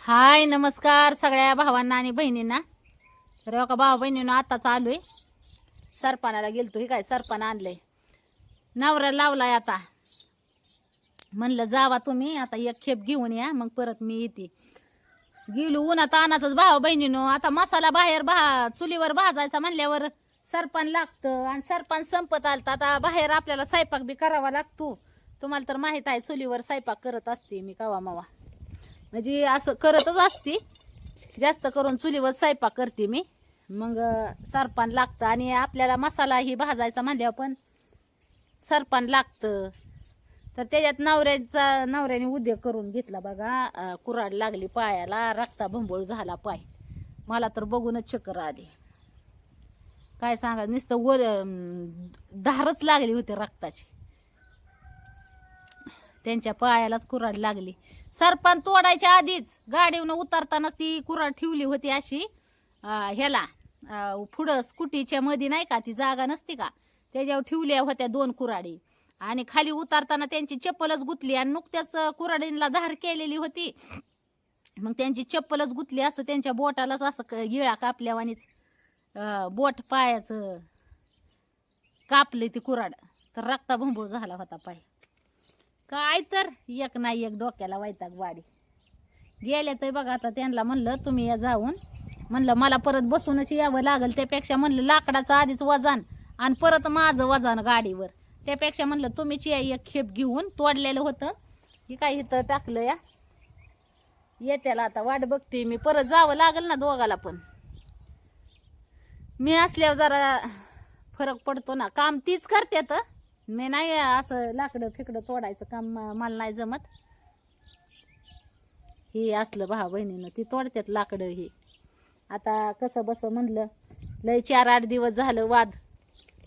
हाय नमस्कार सगळ्या भावांना आणि बहिणींना. तर का भाऊ बहिणींना आताच आलोय. सरपणाला गेलतो. हे काय सरपण आणलंय, नवरा लावलाय. आता म्हणलं जावा तुम्ही, आता एक खेप घेऊन या, मग परत मी येते. गेलो उन्हात आणाच भाऊ बहिणीनो. आता मसाला बाहेर चुलीवर भाजायचा म्हणल्यावर सरपण लागतं, आणि सरपण संपत आलत. आता बाहेर आपल्याला स्वयंपाक बी करावा लागतो. तुम्हाला तर माहित आहे, चुलीवर स्वयंपाक करत असते मी कवा मावा, म्हणजे असं करतच असते. जास्त करून चुलीवर स्वयंपाक करते मी. मग सरपण लागतं, आणि आपल्याला मसाला ही भाजायचा म्हणल्यावर पण सरपण लागतं. तर त्याच्यात नवऱ्याने उद्योग करून घेतला बघा. कुऱ्हाड लागली पायाला, रक्ता भंबोळ झाला पाय. मला तर बघूनच चक्कर आली. काय सांगा, नुसतं वर धारच लागली होती रक्ताची. त्यांच्या पायालाच कुऱ्हाड लागली. सरपण तोडायच्या आधीच गाडीवरून उतरतानाच ती कुऱ्हाड ठेवली होती अशी ह्याला पुढं स्कूटीच्या मध्ये नाही का, ती जागा नसती का, त्याच्यावर ठेवल्या होत्या 2 कुऱ्हाडी. आणि खाली उतरताना त्यांची चप्पलच गुतली, आणि नुकत्याच कुऱ्हाडींना धार केलेली होती. मग त्यांची चप्पलच गुतली. असं त्यांच्या बोटालाच असं गिळा कापल्यावानीच बोट पायाचं कापले ती कुऱ्हाड. तर रक्ता भंबूळ झाला होता पाय. काय तर एक नाही एक डोक्याला वैताग वाडी गेले. तर बघा आता त्यांना म्हणलं तुम्ही या जाऊन, म्हणलं मला परत बसूनच यावं लागल. त्यापेक्षा म्हणलं लाकडाचं आधीच वजन आणि परत माझं वजन गाडीवर, त्यापेक्षा म्हणलं तुम्हीच या एक खेप घेऊन. तोडलेलं होतं हे काय इथं टाकलं या येत्याला. आता वाट बघते मी, परत जावं लागल ना दोघाला पण. मी असल्यावर जरा फरक पडतो ना. काम तीच करते तर मी नाही असं लाकडं फिकडं तोडायचं काम मला नाही जमत. हे असलं भाऊ बहिणीनं ती तोडतात लाकडं. हे आता कसं बस म्हणलं, लय 4-8 दिवस झालं वाद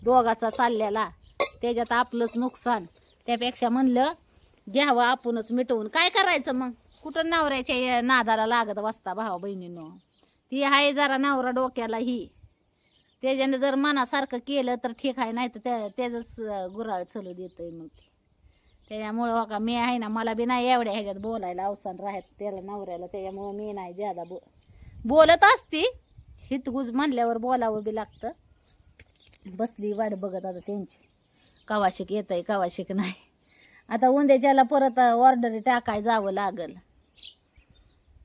दोघाचा चाललेला, त्याच्यात आपलंच नुकसान. त्यापेक्षा म्हणलं घ्यावं आपणच मिटवून. काय करायचं मग, कुठं नवऱ्याच्या नादाला लागत बसता भाऊ बहिणीनं. ती आहे जरा नवरा डोक्याला ही, त्याच्यानं जर मनासारखं केलं तर ठीक आहे, नाही तर त्याचंच गुराळ चलू देतंय. मग त्याच्यामुळं हो का, मी आहे ना, मला बी नाही एवढ्या ह्याच्यात बोलायला अवसान राहत त्याला नवऱ्याला. त्याच्यामुळं मी नाही ज्यादा बोलत असती. हितगुज म्हणल्यावर बोलावं बी लागतं. बसली वाट बघत आता त्यांची, कवाशिक येतंय कवाशिक नाही. आता उद्याच्याला परत ऑर्डर टाकाय जावं लागल.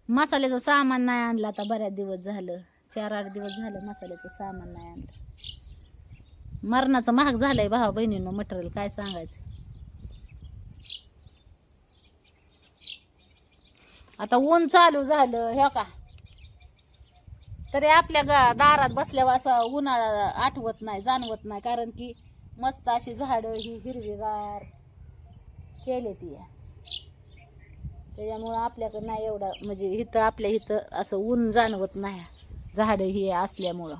मसाल्याचं सामान नाही आणलं आता बऱ्याच दिवस झालं, 4-8 दिवस झालं मसाल्याचं सामान नाही आणलं. मरणाचं महाग झालंय भाऊ बहिणींनो मटेरियल, काय सांगायचं. आता ऊन चालू झालं हे का, तरी आपल्या दारात बसल्यावर असं उन्हाळा आठवत नाही, जाणवत नाही. कारण की मस्त अशी झाडं ही हिरवीगार केले ती, त्याच्यामुळं आपल्याकडं नाही एवढं, म्हणजे इथं आपल्या इथं असं ऊन जाणवत नाही झाडं ही असल्यामुळं.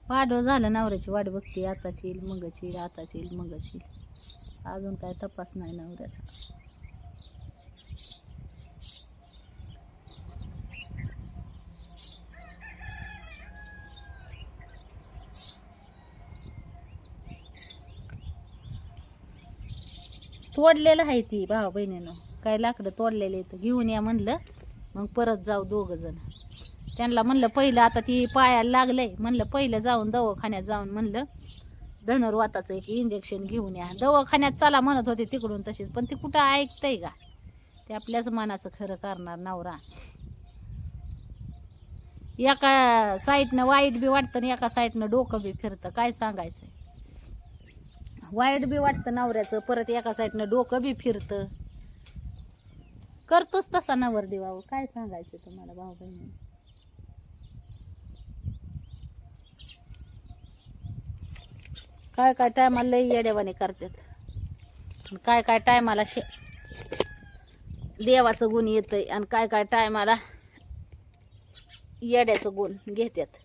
वाढव झालं, नवऱ्याची वाट बघते. आताच येईल मगच येईल, आताच येईल मगच येईल. अजून काय तपास नाही नवऱ्याचा. तोडलेलं आहे ती भाऊ बहिणीनं, काय लाकडं तोडलेले तर घेऊन या म्हणलं. मग परत जाऊ 2 जण. त्यांना म्हणलं पहिलं, आता ती पायाला लागलंय म्हणलं पहिलं जाऊन दवाखान्यात जाऊन म्हणलं धनुर्वाताचं एक इंजेक्शन घेऊन या. दवाखान्यात चला म्हणत होते तिकडून तशीच, पण ती कुठं ऐकतंय का. ते आपल्याच मनाचं खरं करणार नवरा. एका साईडनं वाईट बी वाटतं आणि एका साईडनं डोकं बी फिरतं. काय सांगायचं, वाईट बी वाटतं नवऱ्याचं, परत एका साईडनं डोकं बी फिरतं. करतोच तसा नवरदेव. काय सांगायचं तुम्हाला भाऊ बहिणी. काय काय टायमाला लई येडेवाने करतात, काय काय टायमाला देवाचं गुण येतंय, आणि काय काय टायमाला येड्याचं गुण घेतात.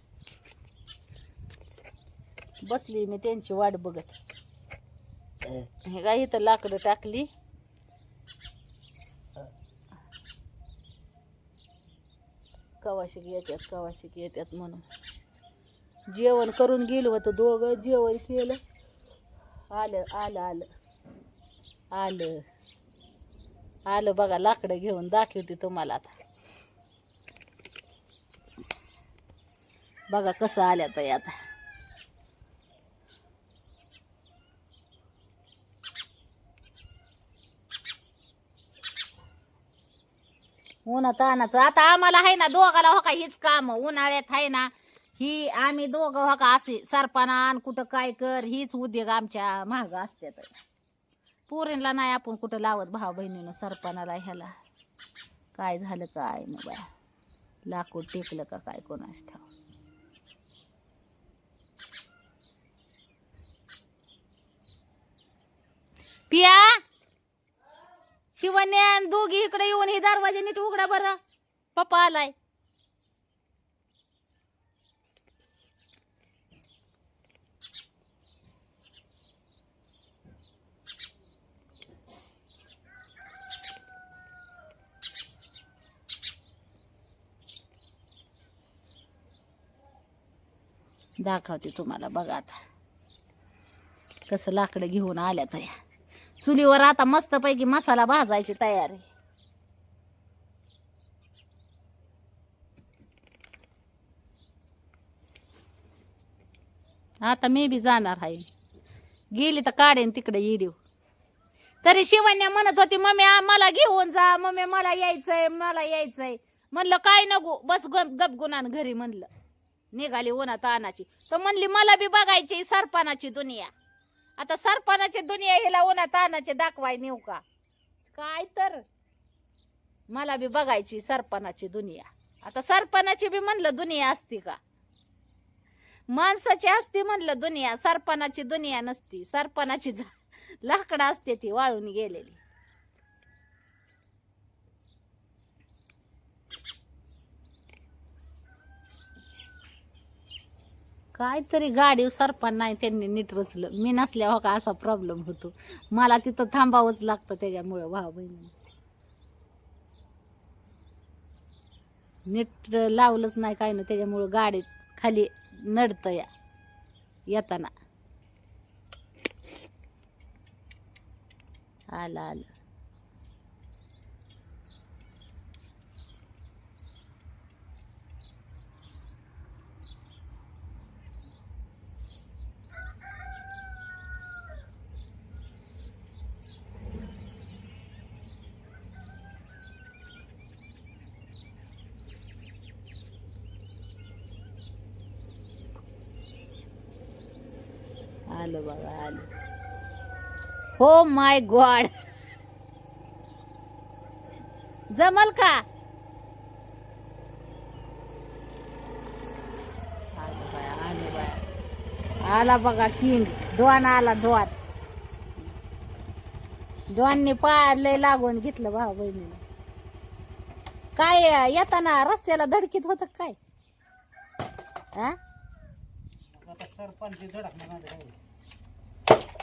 बसली मी त्यांची वाट बघत. हे काय इथं लाकडं टाकली, कवाशिक येतात म्हणून. जेवण करून गेलो होतं दोघं, जेवण केलं. आलं आलं आलं आलं आलं बघा, लाकडं घेऊन दाखवते तुम्हाला आता. बघा कसं आल्या तर आता. उन्हात आणायचं आता आम्हाला आहे ना दोघाला हो का हीच काम. उन्हाळ्यात आहे ना ही आम्ही दोघं हो का असे सरपाना आण कुठं काय कर हीच उद्योग आमच्या महाग असतात. पोरींला नाही आपण कुठं लावत भाऊ बहिणीनं सरपणाला. ह्याला काय झालं काय ना बाय, लाकूड टेकलं का काय कोणास ठाव. पिया शिवण्या दोघी इकडे येऊन ही दरवाजा नीट उघडा बरं, पप्पा आलाय. दाखवते तुम्हाला बघा आता कसं लाकडं घेऊन आल्या तर. चुलीवर आता मस्त पैकी मसाला भाजायची तयारी. आता मी बी जाणार आहे, गेली तर काढेन तिकडे येडीव. तरी शिवण्या म्हणत होती मम्मी मला घेऊन जा, मम्मी मला यायचंय मला यायचंय. म्हणलं काय नको बस गपगुणान घरी. म्हणलं निघाली उन्हात आणाची तर म्हणली मला बी बघायची सरपणाची दुनिया. आता सरपणाची दुनिया हिला उन्हात आणाचे दाखवाय नेऊ का काय, तर मला बी बघायची सरपणाची दुनिया. आता सरपणाची बी म्हणलं दुनिया असती का, माणसाची असती म्हणलं दुनिया, सरपणाची दुनिया नसती. सरपणाची लाकडं असते ती वाळून गेलेली. काय तरी गाडी सरपण नाही त्यांनी नीट रचलं. मी नसल्यावर का असा प्रॉब्लेम होतो, मला तिथं थांबावंच लागतं. त्याच्यामुळं भाऊ बहिणी नीट लावलंच नाही काय ना, त्याच्यामुळं गाडी खाली नडतं या येताना. आलं आलं आलं बघा आलं. हो माय गॉड, जमल का. आलं बाया आलं बाया, आला बघा किंग डॉन आला. डॉनने पाय लागून घेतलं भाऊ बहिणीने. काय येताना रस्त्याला धडकीत होत काय हा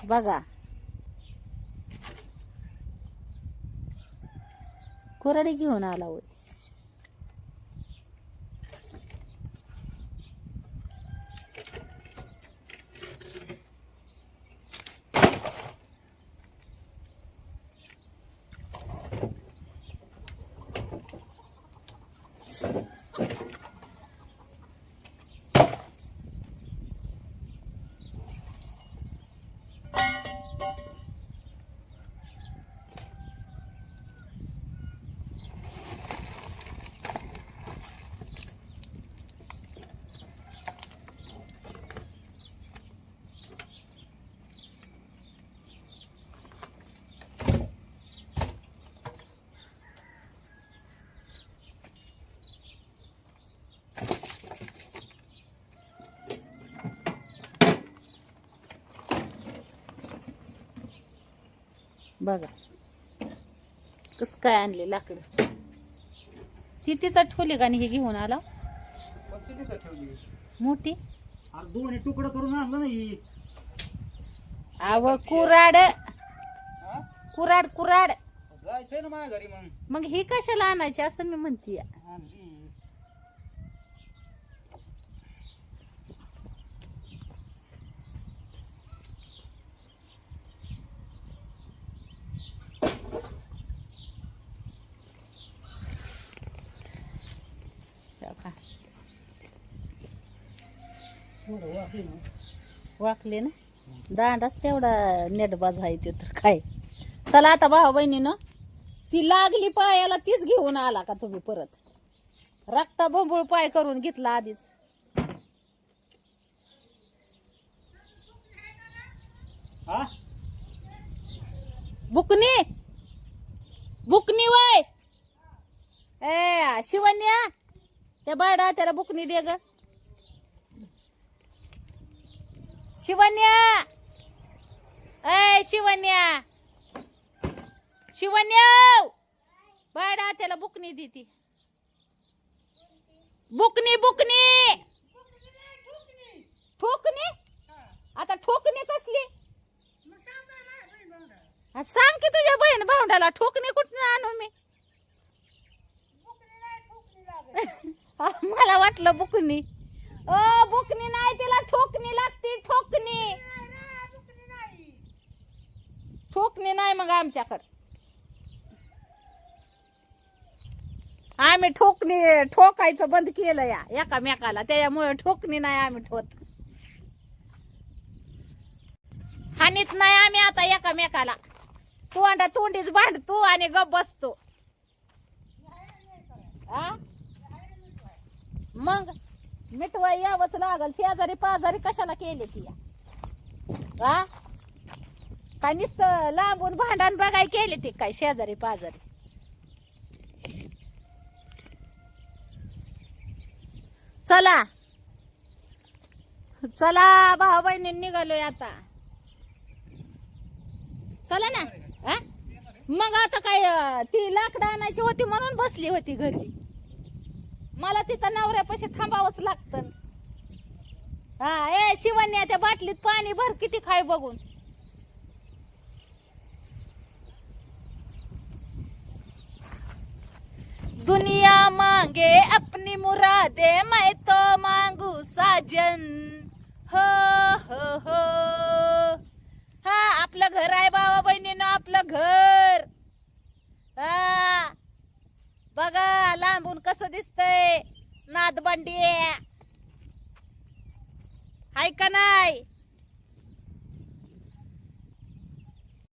बघा. कुऱ्हाडी घेऊन आला होय. बघा कस काय आणले लाकडं. ती तिथं ठेवली का नाही, हे घेऊन आला मोठी. दोन्ही तुकडं करून आणलं नाही. अव कुराड कुराड कुराड जायचंय ना माझ्या घरी. मग ही कशाला आणायची असं मी म्हणते. वाकले ना दांडाच तेवढा नेटबाज आहे ते तर काय. चला आता भाऊ बहिणीनं ती लागली पायाला तीच घेऊन आला का तुम्ही परत. रक्ता बंबूळ पाय करून घेतला आधीच. हा बुकनी बुकनी वय ए शिवन्या त्या बायडा त्याला बुकनी दे ग. शिवन्या ए शिवन्या शिवन्या बायडा त्याला बुकनी देती. बुकनी बुकनी ठोकणी आता ठोकणी कसली सांग की तुझ्या बहीण भाऊंडाला ठोकणी कुठून आणू मी. मला वाटलं बुकनी. ओ बुकनी नाही तिला ठोकणी लागते. ठोकणी ठोकणी नाही मग आमच्याकडे. आम्ही ठोकणी ठोकायचं बंद केलं या एकामेकाला त्याच्यामुळे ठोकणी नाही आम्ही ठोत. हानीत नाही आम्ही आता एकामेकाला. तोंडा तोंडीच भांडतो आणि गप बसतो. मग मिटवाई यावंच लागल. शेजारी पाजारी कशाला केले ती हा काय नुसतं लांबून भांडण बघाय केले ती काय शेजारी पाजारी. चला चला भाऊ बहिणी निघालोय आता. चला ना हा? मग आता काय ती लाकडं आणायची होती म्हणून बसली होती घरी. मला तिथं नवऱ्यापाशी थांबावंच लागतं. हा ए शिवन्या त्या बाटलीत पाणी भर किती खाय बघून. दुनिया मांगे अपनी मुरादे मैं तो मांगू साजन. हो हो हो हा आपलं घर आहे भावा बहिणीनं आपलं घर. हा बघा लांबून कसं दिसतंय नादबंडी हाय का नाही.